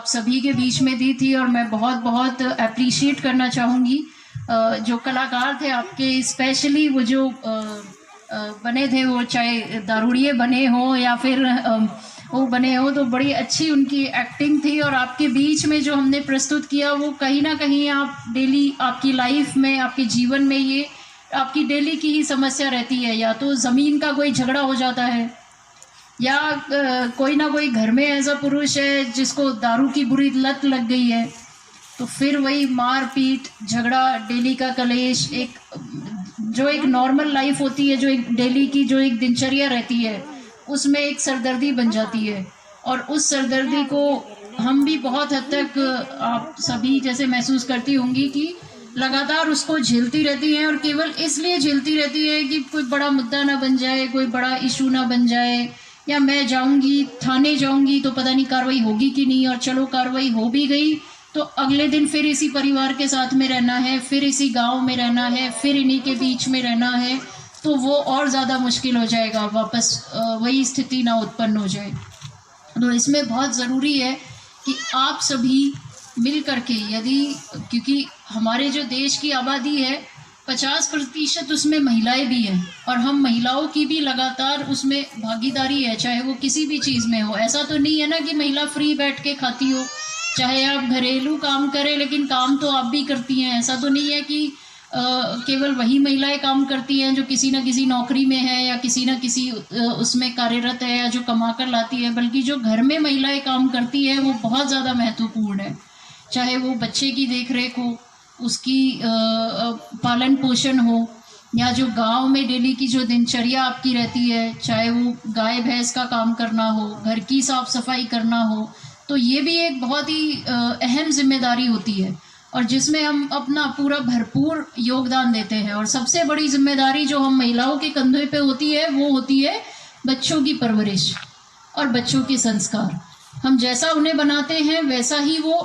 सभी के बीच में दी थी और मैं बहुत बहुत अप्रिशिएट करना चाहूँगी जो कलाकार थे आपके, स्पेशली वो जो बने थे, वो चाहे दारूड़िए बने हो या फिर वो बने हो, तो बड़ी अच्छी उनकी एक्टिंग थी। और आपके बीच में जो हमने प्रस्तुत किया वो कहीं ना कहीं आप डेली आपकी लाइफ में, आपके जीवन में ये आपकी डेली की ही समस्या रहती है। या तो ज़मीन का कोई झगड़ा हो जाता है, या कोई ना कोई घर में ऐसा पुरुष है जिसको दारू की बुरी लत लग गई है, तो फिर वही मार पीट झगड़ा, डेली का कलेश, एक जो एक नॉर्मल लाइफ होती है, जो एक डेली की जो एक दिनचर्या रहती है, उसमें एक सरदर्दी बन जाती है। और उस सरदर्दी को हम भी बहुत हद तक आप सभी जैसे महसूस करती होंगी कि लगातार उसको झेलती रहती हैं, और केवल इसलिए झेलती रहती है कि कोई बड़ा मुद्दा ना बन जाए, कोई बड़ा इशू ना बन जाए, या मैं जाऊंगी थाने जाऊंगी तो पता नहीं कार्रवाई होगी कि नहीं, और चलो कार्रवाई हो भी गई तो अगले दिन फिर इसी परिवार के साथ में रहना है, फिर इसी गांव में रहना है, फिर इन्हीं के बीच में रहना है, तो वो और ज़्यादा मुश्किल हो जाएगा, वापस वही स्थिति ना उत्पन्न हो जाए। तो इसमें बहुत ज़रूरी है कि आप सभी मिल करके, यदि क्योंकि हमारे जो देश की आबादी है 50% उसमें महिलाएं भी हैं, और हम महिलाओं की भी लगातार उसमें भागीदारी है, चाहे वो किसी भी चीज़ में हो। ऐसा तो नहीं है ना कि महिला फ्री बैठ के खाती हो, चाहे आप घरेलू काम करें, लेकिन काम तो आप भी करती हैं। ऐसा तो नहीं है कि केवल वही महिलाएं काम करती हैं जो किसी न किसी नौकरी में है या किसी न किसी उसमें कार्यरत है या जो कमा कर लाती है, बल्कि जो घर में महिलाएं काम करती है वो बहुत ज़्यादा महत्वपूर्ण है। चाहे वो बच्चे की देख रेख हो, उसकी पालन पोषण हो, या जो गांव में डेली की जो दिनचर्या आपकी रहती है, चाहे वो गाय भैंस का काम करना हो, घर की साफ सफाई करना हो, तो ये भी एक बहुत ही अहम जिम्मेदारी होती है, और जिसमें हम अपना पूरा भरपूर योगदान देते हैं। और सबसे बड़ी जिम्मेदारी जो हम महिलाओं के कंधे पे होती है वो होती है बच्चों की परवरिश और बच्चों के संस्कार। हम जैसा उन्हें बनाते हैं वैसा ही वो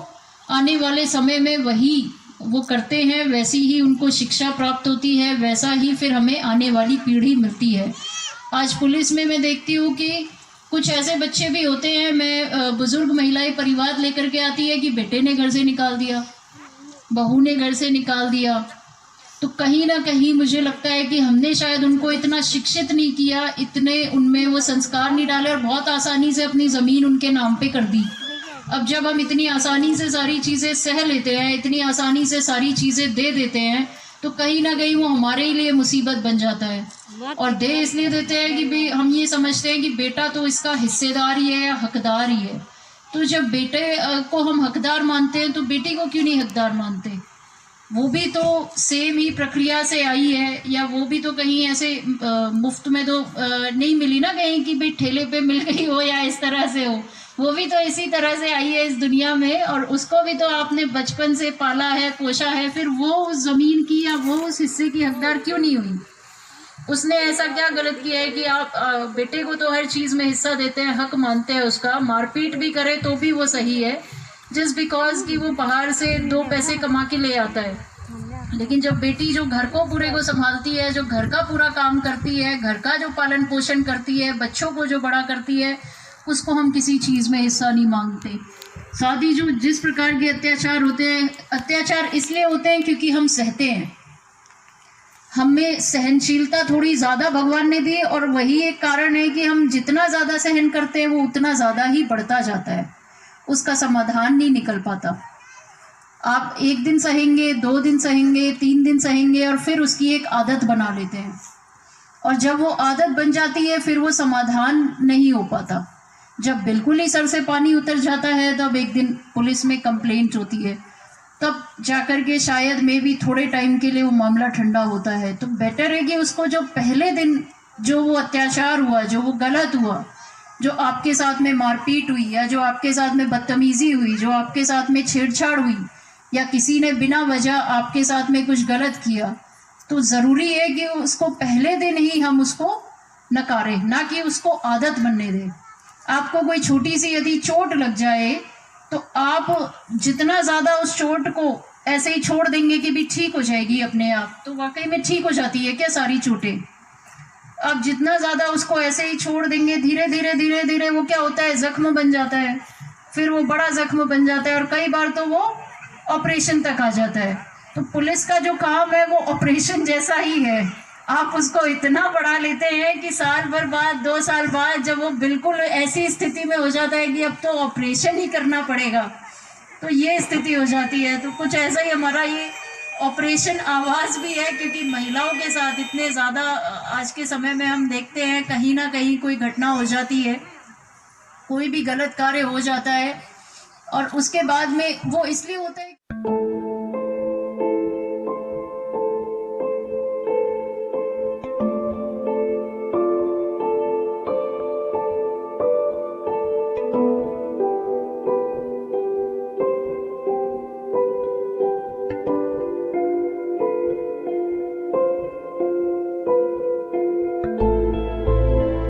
आने वाले समय में वही वो करते हैं, वैसी ही उनको शिक्षा प्राप्त होती है, वैसा ही फिर हमें आने वाली पीढ़ी मिलती है। आज पुलिस में मैं देखती हूँ कि कुछ ऐसे बच्चे भी होते हैं, मैं बुजुर्ग महिलाएं परिवार लेकर के आती है कि बेटे ने घर से निकाल दिया, बहू ने घर से निकाल दिया, तो कहीं ना कहीं मुझे लगता है कि हमने शायद उनको इतना शिक्षित नहीं किया, इतने उनमें वो संस्कार नहीं डाले, और बहुत आसानी से अपनी ज़मीन उनके नाम पे कर दी। अब जब हम इतनी आसानी से सारी चीज़ें सह लेते हैं, इतनी आसानी से सारी चीज़ें दे देते हैं, तो कहीं ना कहीं वो हमारे लिए मुसीबत बन जाता है। और दे इसलिए देते हैं कि भाई हम ये समझते हैं कि बेटा तो इसका हिस्सेदार ही है या हकदार ही है। तो जब बेटे को हम हकदार मानते हैं तो बेटी को क्यों नहीं हकदार मानते? वो भी तो सेम ही प्रक्रिया से आई है, या वो भी तो कहीं ऐसे मुफ्त में तो नहीं मिली ना कहीं कि भाई ठेले पे मिल गई हो या इस तरह से हो। वो भी तो इसी तरह से आई है इस दुनिया में, और उसको भी तो आपने बचपन से पाला है, पोषा है, फिर वो उस ज़मीन की या वो उस हिस्से की हकदार क्यों नहीं हुई? उसने ऐसा क्या गलत किया है कि आप बेटे को तो हर चीज़ में हिस्सा देते हैं, हक मानते हैं उसका, मारपीट भी करे तो भी वो सही है, जस्ट बिकॉज कि वो बाहर से 2 पैसे कमा के ले आता है। लेकिन जब बेटी जो घर को पूरे को संभालती है, जो घर का पूरा काम करती है, घर का जो पालन पोषण करती है, बच्चों को जो बड़ा करती है, उसको हम किसी चीज़ में हिस्सा नहीं मांगते। साथ ही जो जिस प्रकार के अत्याचार होते हैं, अत्याचार इसलिए होते हैं क्योंकि हम सहते हैं, हमें सहनशीलता थोड़ी ज़्यादा भगवान ने दी, और वही एक कारण है कि हम जितना ज़्यादा सहन करते हैं वो उतना ज़्यादा ही बढ़ता जाता है, उसका समाधान नहीं निकल पाता। आप 1 दिन सहेंगे, 2 दिन सहेंगे, 3 दिन सहेंगे, और फिर उसकी एक आदत बना लेते हैं, और जब वो आदत बन जाती है फिर वो समाधान नहीं हो पाता। जब बिल्कुल ही सर से पानी उतर जाता है तब एक दिन पुलिस में कंप्लेंट होती है, तब जाकर के शायद में भी थोड़े टाइम के लिए वो मामला ठंडा होता है। तो बेटर है कि उसको जो पहले दिन जो वो अत्याचार हुआ, जो वो गलत हुआ, जो आपके साथ में मारपीट हुई, या जो आपके साथ में बदतमीजी हुई, जो आपके साथ में छेड़छाड़ हुई, या किसी ने बिना वजह आपके साथ में कुछ गलत किया, तो ज़रूरी है कि उसको पहले दिन ही हम उसको नकारें, ना कि उसको आदत बनने दें। आपको कोई छोटी सी यदि चोट लग जाए तो आप जितना ज़्यादा उस चोट को ऐसे ही छोड़ देंगे कि भी ठीक हो जाएगी अपने आप, तो वाकई में ठीक हो जाती है क्या सारी चोटें? आप जितना ज़्यादा उसको ऐसे ही छोड़ देंगे, धीरे धीरे धीरे धीरे वो क्या होता है, जख्म बन जाता है, फिर वो बड़ा जख्म बन जाता है और कई बार तो वो ऑपरेशन तक आ जाता है। तो पुलिस का जो काम है वो ऑपरेशन जैसा ही है। आप उसको इतना बढ़ा लेते हैं कि साल भर बाद, 2 साल बाद, जब वो बिल्कुल ऐसी स्थिति में हो जाता है कि अब तो ऑपरेशन ही करना पड़ेगा, तो ये स्थिति हो जाती है। तो कुछ ऐसा ही हमारा ये ऑपरेशन आवाज़ भी है, क्योंकि महिलाओं के साथ इतने ज़्यादा आज के समय में हम देखते हैं कहीं ना कहीं कोई घटना हो जाती है, कोई भी गलत कार्य हो जाता है, और उसके बाद में वो इसलिए होता है।